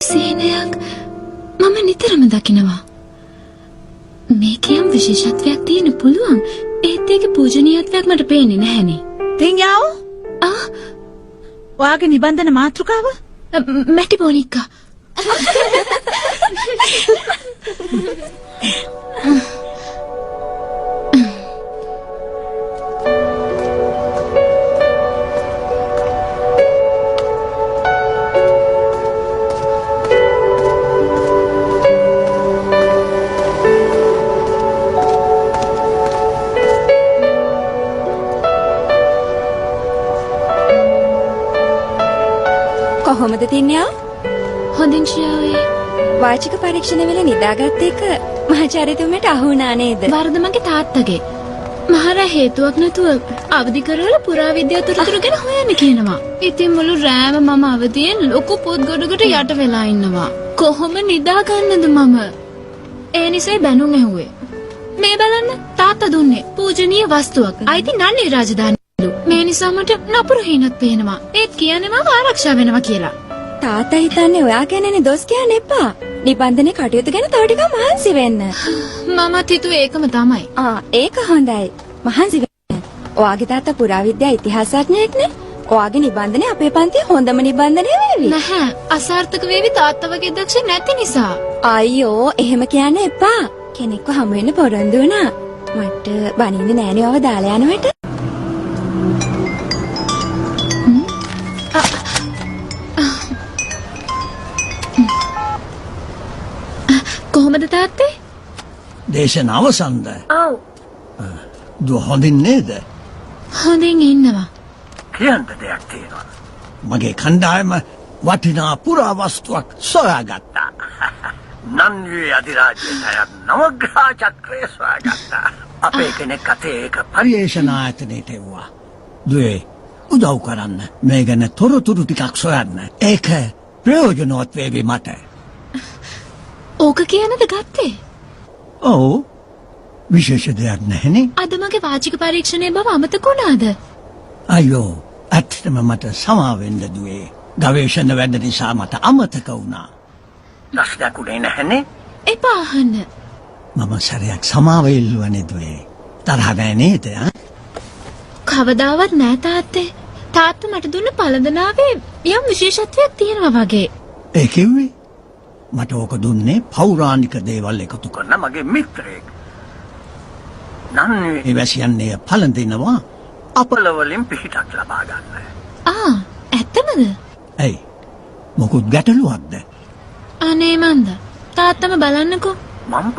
සීනයක් මම නිතරම දකිනවා. මේකේ යම් විශේෂත්වයක් තියෙන්න පුළුවන්. ඒත් ඒකේ පූජනීයත්වයක් මට පේන්නේ නැහැනේ. තින් යාව? ඔයාගේ නිබන්ධන මාතෘකාව? මැටි බොනික්කා. කොහොමද තින්නේ? හොඳින් ශියාවේ. වාචික පරීක්ෂණ වල නිදාගත්ත එක මහාචාර්යතුමට අහු වුණා නේද? වරද මගේ තාත්තගේ. මහර හේතුවක් නැතුව අවදි කරලා පුරාවිද්‍යා තොරතුරු ගැන හොයන්න කියනවා. ඉතින් මුළු රෑම මම අවදියෙන් ලොකු පොත් ගොඩකට යට වෙලා ඉන්නවා. කොහොම නිදා ගන්නද මම? ඒ නිසා බැනුම් ඇහුවේ. මේ බලන්න තාත්තා දුන්නේ පූජනීය වස්තුවක්. අයිති නන්නේ රාජධානිය. මේ නිසා මට නපුරු හිණක් පේනවා. ඒත් කියන්නේ මම ආරක්ෂා වෙනවා කියලා. තාත්තා හිතන්නේ ඔයා ගැනනේ දොස් කියන්න එපා. නිබන්ධනේ කටයුතු ගැන තව ටිකක් මහන්සි වෙන්න. මමත් හිතුවේ ඒකම තමයි. ඒක හොඳයි. මහන්සි වෙන්න. ඔයාගේ තාත්තා පුරාවිද්‍යා ඉතිහාසඥයෙක් නේ. ඔයාගේ නිබන්ධනේ අපේ පන්තියේ හොඳම නිබන්ධනය වේවි. නැහැ. අසාර්ථක වේවි තාත්තා වගේ දක්ෂ නැති නිසා. අයියෝ එහෙම කියන්න එපා. කෙනෙක්ව හමු වෙන්න පොරොන්දු වුණා. මට බනින්නේ නෑනේ ඔයාව දාලා යනවට. කොහොමද තාත්තේ? දේශන අවසන්ද? ඔව්. දුව හොඳින් නේද? හොඳින් ඉන්නවා. කියන්න දෙයක් තියෙනවා. මගේ කණ්ඩායම වටිනා පුරාවස්තුවක් සොයාගත්තා. නන්වියේ අධිරාජ්‍යයට නවග්‍රහ චක්‍රය සොයාගත්තා. අපේ කෙනෙක් අතේ ඒක පරිේශන ආයතනයට එවුවා. දුවේ උදව් කරන්න. මේ ගැන තොරතුරු ටිකක් සොයන්න. ඒක ප්‍රයෝජනවත් වේවි මට. ඕක කියනද ගත්තේ? ඔව්. විශේෂ දෙයක් නැහැනේ. අද මගේ වාචික පරීක්ෂණයේ බව අමතක වුණාද? අයියෝ, ඇත්තටම මට සමාවෙන්න දුවේ. ගවේෂණ වැඩ නිසා මට අමතක වුණා. ප්‍රශ්නයක් උනේ නැහැනේ. එපා අහන්න. මම සැරයක් සමාව ඉල්ලුවනේ දුවේ. තරහ නෑ නේද? කවදාවත් නෑ තාත්තේ. තාත්තා මට දුන්න පළඳනාවේ යම් විශේෂත්වයක් තියෙනවා වගේ. ඒ කිව්වේ? මට ඕක දුන්නේ පෞරාණික දේවල් එකතු කරන මගේ මිත්‍රයෙක්. නන්නේ වැසියන්නේ පළඳිනවා අපල වලින් පිහිටක් ලබා ගන්න. ඇත්තමද? ඇයි? මොකුත් ගැටලුවක්ද? අනේ මන්ද. තාත්තම බලන්නකෝ. මම